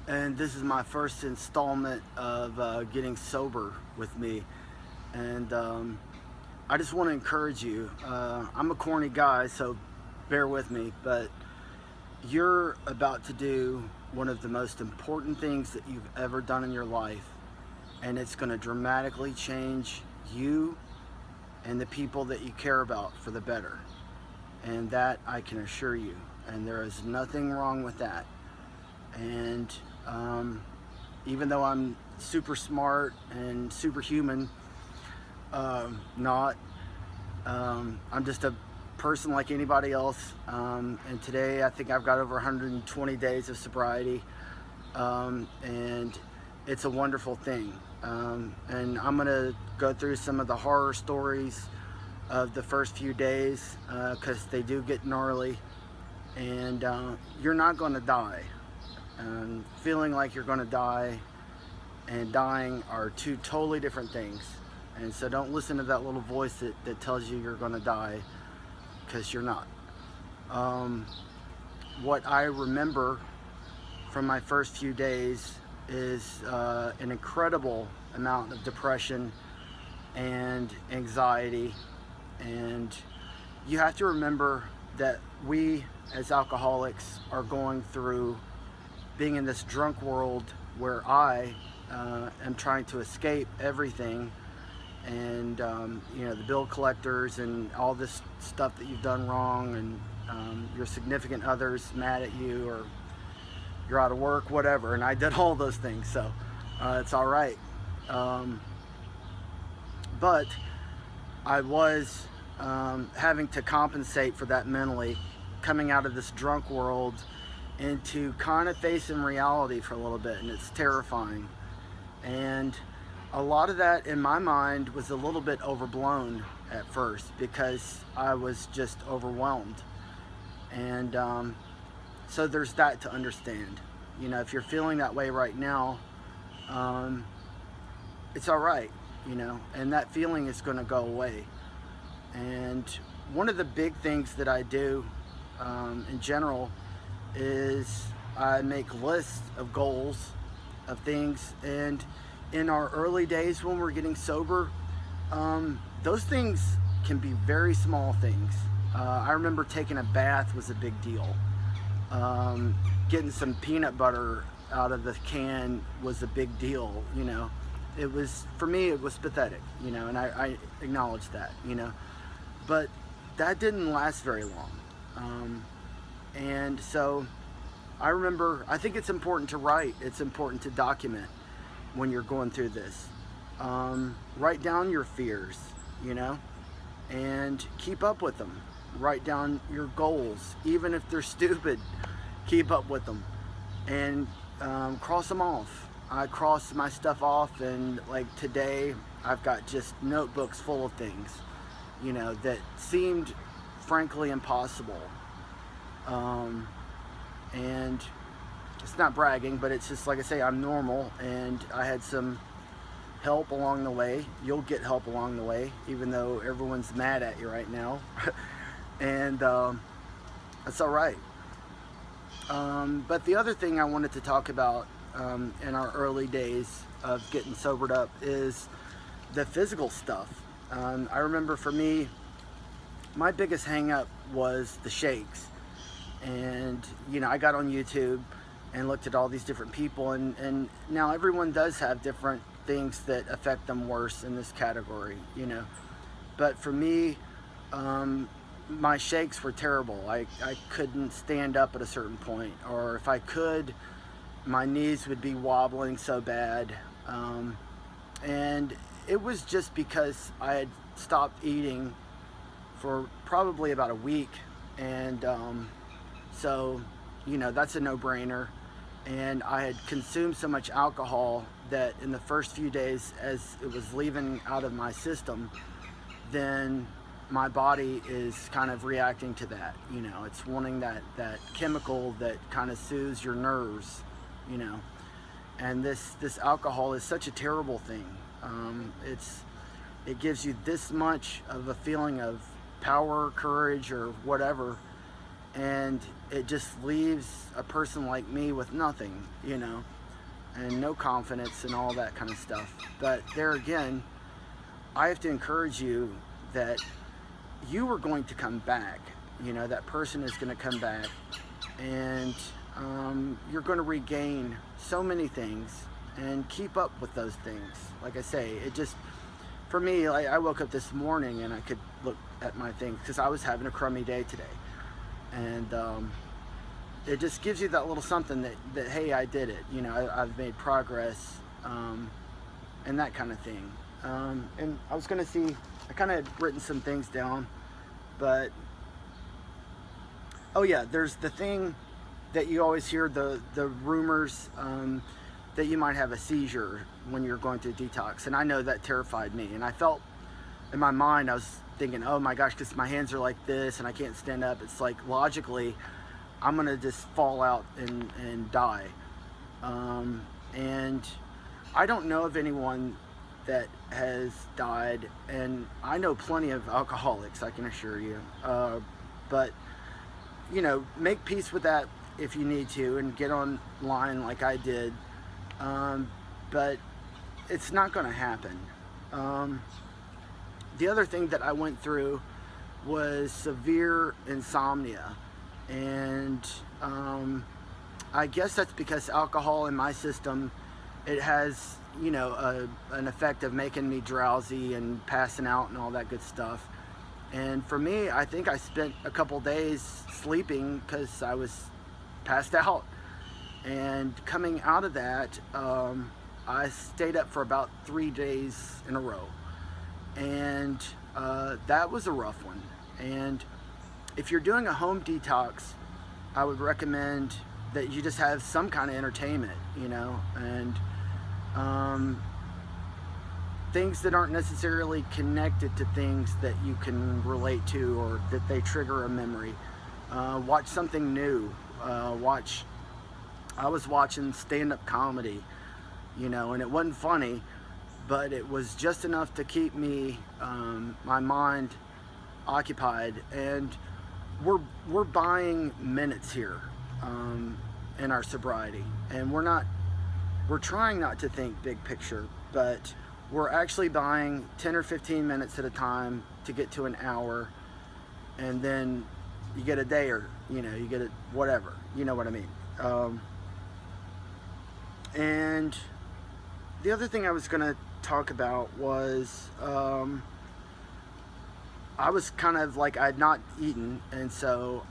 and this is my first installment of getting sober with me. And I just want to encourage you. I'm a corny guy, so bear with me, but you're about to do one of the most important things that you've ever done in your life, and it's going to dramatically change you and the people that you care about for the better. And that I can assure you. And there is nothing wrong with that. And even though I'm super smart and superhuman, not. I'm just a person like anybody else. And today I think I've got over 120 days of sobriety. And it's a wonderful thing. And I'm going to go through some of the horror stories of the first few days because they do get gnarly. And you're not going to die. Feeling like you're going to die and dying are two totally different things. And so don't listen to that little voice that tells you you're going to die, because you're not. What I remember from my first few days is an incredible amount of depression and anxiety. And you have to remember that we as alcoholics are going through being in this drunk world where I am trying to escape everything, and the bill collectors and all this stuff that you've done wrong, and your significant other's mad at you, or you're out of work, whatever. And I did all those things, so it's all right. But I was having to compensate for that mentally, coming out of this drunk world into kind of facing reality for a little bit, and it's terrifying. And a lot of that in my mind was a little bit overblown at first because I was just overwhelmed. And so there's that to understand. If you're feeling that way right now, it's all right, and that feeling is going to go away. And one of the big things that I do in general is I make lists of goals, of things. And in our early days when we're getting sober, those things can be very small things. I remember taking a bath was a big deal. Getting some peanut butter out of the can was a big deal. It was, for me, it was pathetic, and I acknowledge that, but that didn't last very long. And so I remember, I think it's important to write. It's important to document when you're going through this. Write down your fears, and keep up with them. Write down your goals, even if they're stupid. Keep up with them, and cross them off. I cross my stuff off, and like today, I've got just notebooks full of things, that seemed frankly impossible. And it's not bragging, but it's just like I say, I'm normal, and I had some help along the way. You'll get help along the way, even though everyone's mad at you right now. And that's all right. But the other thing I wanted to talk about in our early days of getting sobered up is the physical stuff. I remember for me, my biggest hang up was the shakes. And I got on YouTube and looked at all these different people, and now everyone does have different things that affect them worse in this category, but for me, my shakes were terrible. I couldn't stand up at a certain point, or if I could, my knees would be wobbling so bad. And it was just because I had stopped eating for probably about a week, and so that's a no-brainer. And I had consumed so much alcohol that in the first few days, as it was leaving out of my system, then my body is kind of reacting to that. It's wanting that chemical that kind of soothes your nerves, and this alcohol is such a terrible thing. It gives you this much of a feeling of power, courage, or whatever, and it just leaves a person like me with nothing, you know, and no confidence and all that kind of stuff. But there again, I have to encourage you that you are going to come back. You know, that person is going to come back, and you're going to regain so many things and keep up with those things. Like I say, it just, for me, I woke up this morning and I could look at my things because I was having a crummy day today. And it just gives you that little something that hey, I did it. You know, I've made progress, and that kind of thing. And I was going to see, I kind of had written some things down, but oh yeah, there's the thing that you always hear, the rumors that you might have a seizure when you're going through detox. And I know that terrified me. And I felt in my mind, I was thinking, oh my gosh, because my hands are like this and I can't stand up. It's like logically, I'm gonna just fall out and die. And I don't know of anyone that has died, and I know plenty of alcoholics, I can assure you. But you know, make peace with that if you need to, and get online like I did. But it's not going to happen. The other thing that I went through was severe insomnia, and I guess that's because alcohol in my system, it has, you know, an effect of making me drowsy and passing out and all that good stuff. And for me, I think I spent a couple days sleeping because I was passed out. And coming out of that, I stayed up for about 3 days in a row. And that was a rough one. And if you're doing a home detox, I would recommend that you just have some kind of entertainment, you know, and things that aren't necessarily connected to things that you can relate to or that they trigger a memory. Watch something new. I was watching stand-up comedy, you know, and it wasn't funny, but it was just enough to keep me, my mind occupied. And we're buying minutes here in our sobriety, and we're trying not to think big picture, but we're actually buying 10 or 15 minutes at a time to get to an hour, and then you get a day, or you know, you get it, whatever, you know what I mean. And the other thing I was going to talk about was I was kind of like, I'd not eaten, and so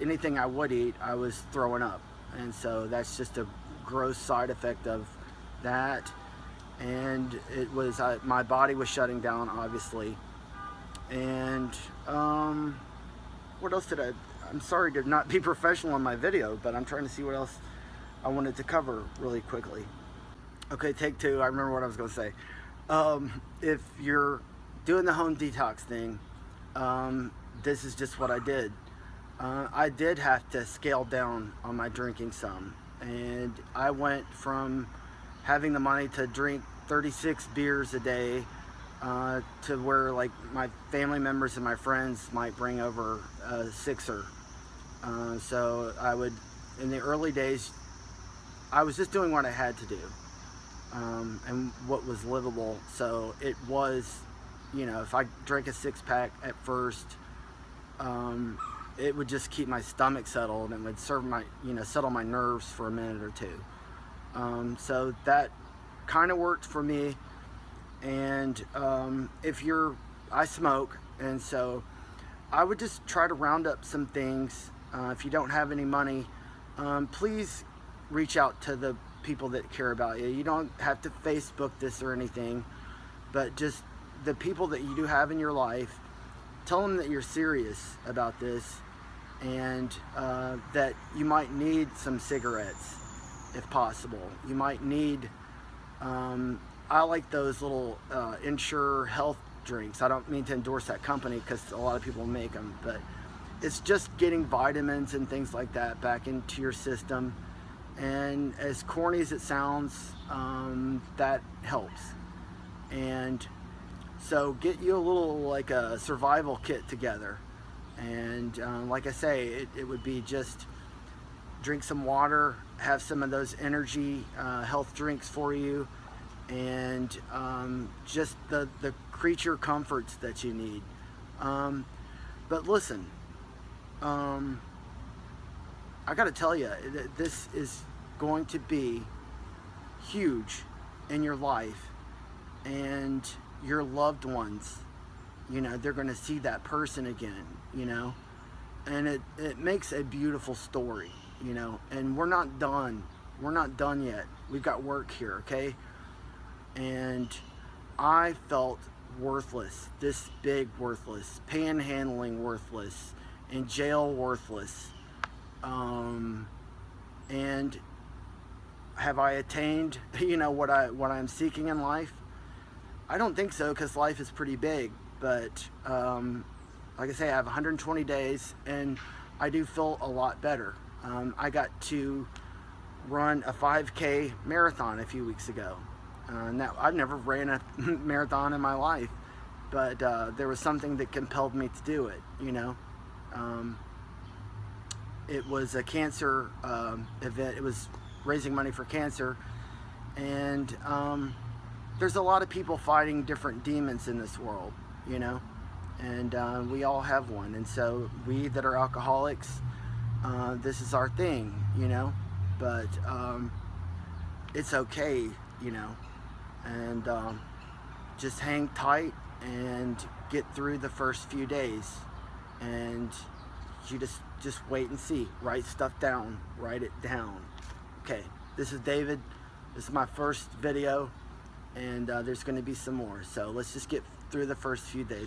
anything I would eat, I was throwing up, and so that's just a gross side effect of that. And it was, my body was shutting down, obviously. And what else did I'm sorry to not be professional on my video, but I'm trying to see what else I wanted to cover really quickly. Okay, take two. I remember what I was going to say. If you're doing the home detox thing, this is just what I did. I did have to scale down on my drinking some, and I went from having the money to drink 36 beers a day to where like my family members and my friends might bring over a sixer. So I would, in the early days, I was just doing what I had to do, and what was livable. So it was, you know, if I drank a 6-pack at first, it would just keep my stomach settled and would serve my, you know, settle my nerves for a minute or two. So that kind of worked for me. And I smoke, and so I would just try to round up some things. If you don't have any money, please reach out to the people that care about you. You don't have to Facebook this or anything, but just the people that you do have in your life, tell them that you're serious about this, and that you might need some cigarettes if possible. You might need, I like those little Ensure health drinks. I don't mean to endorse that company because a lot of people make them, but it's just getting vitamins and things like that back into your system. And as corny as it sounds, that helps. And so get you a little, like a survival kit together, And like I say, it would be just drink some water, have some of those energy health drinks for you, and just the creature comforts that you need. But listen, I got to tell you, this is going to be huge in your life, and your loved ones, you know, they're going to see that person again, you know, and it makes a beautiful story, you know. And we're not done yet. We've got work here, okay? And I felt worthless, this big worthless, panhandling worthless, in jail worthless. And have I attained, you know, what I'm seeking in life? I don't think so, because life is pretty big. But like I say, I have 120 days, and I do feel a lot better. I got to run a 5K marathon a few weeks ago. Now, I've never ran a marathon in my life, but there was something that compelled me to do it, you know. It was a cancer event. It was raising money for cancer, and there's a lot of people fighting different demons in this world, you know, and we all have one. And so we that are alcoholics, this is our thing, you know. But it's okay, you know, and just hang tight and get through the first few days, and you just wait and see. Write stuff down, write it down. Okay, this is David. This is my first video, and there's going to be some more, so let's just get through the first few days.